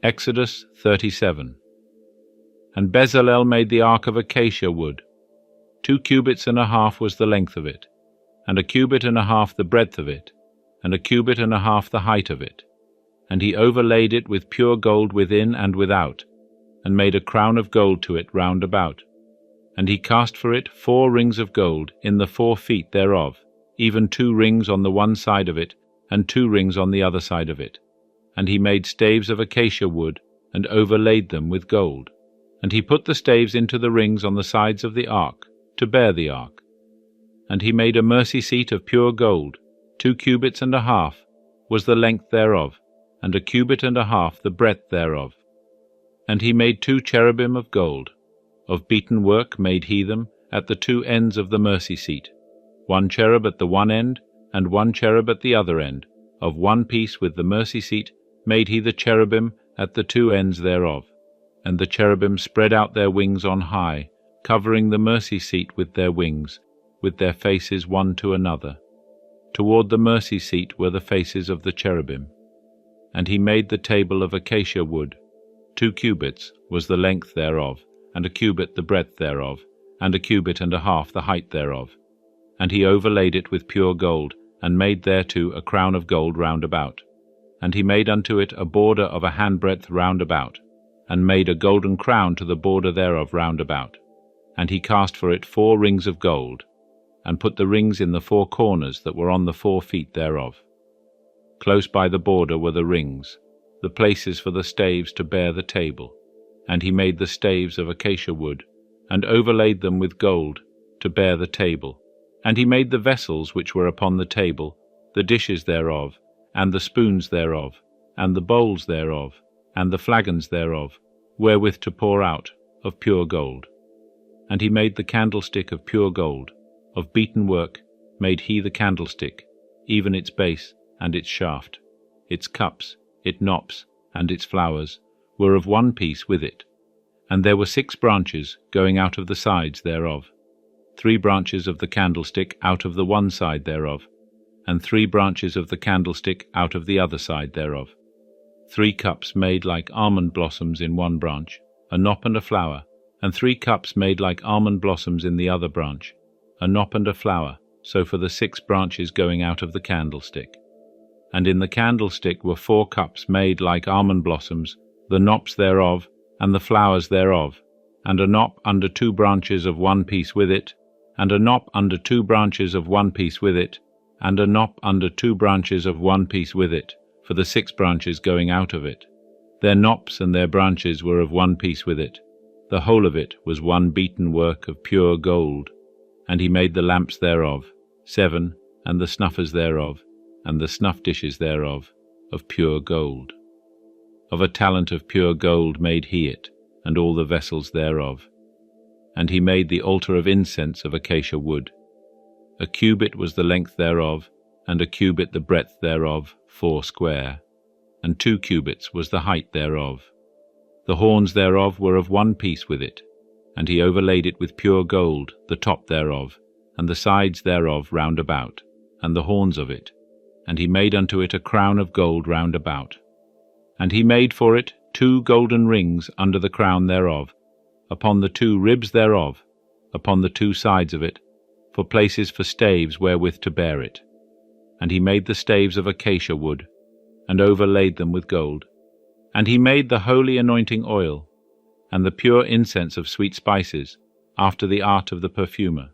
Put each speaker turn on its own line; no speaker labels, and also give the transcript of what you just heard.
Exodus 37. And Bezalel made the ark of acacia wood. 2 cubits and a half was the length of it, and 1 cubit and a half the breadth of it, and 1 cubit and a half the height of it. And he overlaid it with pure gold within and without, and made a crown of gold to it round about. And he cast for it 4 rings of gold in the 4 feet thereof, even 2 rings on the one side of it, and 2 rings on the other side of it. And he made staves of acacia wood, and overlaid them with gold. And he put the staves into the rings on the sides of the ark, to bear the ark. And he made a mercy seat of pure gold. 2 cubits and a half was the length thereof, and 1 cubit and a half the breadth thereof. And he made 2 cherubim of gold. Of beaten work made he them at the 2 ends of the mercy seat, 1 cherub at the one end, and 1 cherub at the other end. Of one piece with the mercy seat made he the cherubim at the 2 ends thereof. And the cherubim spread out their wings on high, covering the mercy seat with their wings, with their faces one to another. Toward the mercy seat were the faces of the cherubim. And he made the table of acacia wood. 2 cubits was the length thereof, and 1 cubit the breadth thereof, and 1 cubit and a half the height thereof. And he overlaid it with pure gold, and made thereto a crown of gold round about. And he made unto it a border of a handbreadth round about, and made a golden crown to the border thereof round about. And he cast for it 4 rings of gold, and put the rings in the 4 corners that were on the 4 feet thereof. Close by the border were the rings, the places for the staves to bear the table. And he made the staves of acacia wood, and overlaid them with gold, to bear the table. And he made the vessels which were upon the table, the dishes thereof, and the spoons thereof, and the bowls thereof, and the flagons thereof, wherewith to pour out, of pure gold. And he made the candlestick of pure gold. Of beaten work made he the candlestick, even its base and its shaft. Its cups, its knops, and its flowers were of one piece with it. And there were 6 branches going out of the sides thereof, 3 branches of the candlestick out of the one side thereof, and 3 branches of the candlestick out of the other side thereof. 3 cups made like almond blossoms in one branch, a knop and a flower, and 3 cups made like almond blossoms in the other branch, a knop and a flower, so for the 6 branches going out of the candlestick. And in the candlestick were 4 cups made like almond blossoms, the knops thereof, and the flowers thereof, and a knop under 2 branches of one piece with it, and a knop under 2 branches of one piece with it, and a knop under 2 branches of one piece with it, for the 6 branches going out of it. Their knops and their branches were of one piece with it. The whole of it was one beaten work of pure gold. And he made the lamps thereof, 7, and the snuffers thereof, and the snuff dishes thereof, of pure gold. Of a talent of pure gold made he it, and all the vessels thereof. And he made the altar of incense of acacia wood. 1 cubit was the length thereof, and 1 cubit the breadth thereof, 4 square, and 2 cubits was the height thereof. The horns thereof were of one piece with it, and he overlaid it with pure gold, the top thereof, and the sides thereof round about, and the horns of it. And he made unto it a crown of gold round about. And he made for it 2 golden rings under the crown thereof, upon the 2 ribs thereof, upon the 2 sides of it, for places for staves wherewith to bear it. And he made the staves of acacia wood, and overlaid them with gold. And he made the holy anointing oil, and the pure incense of sweet spices, after the art of the perfumer.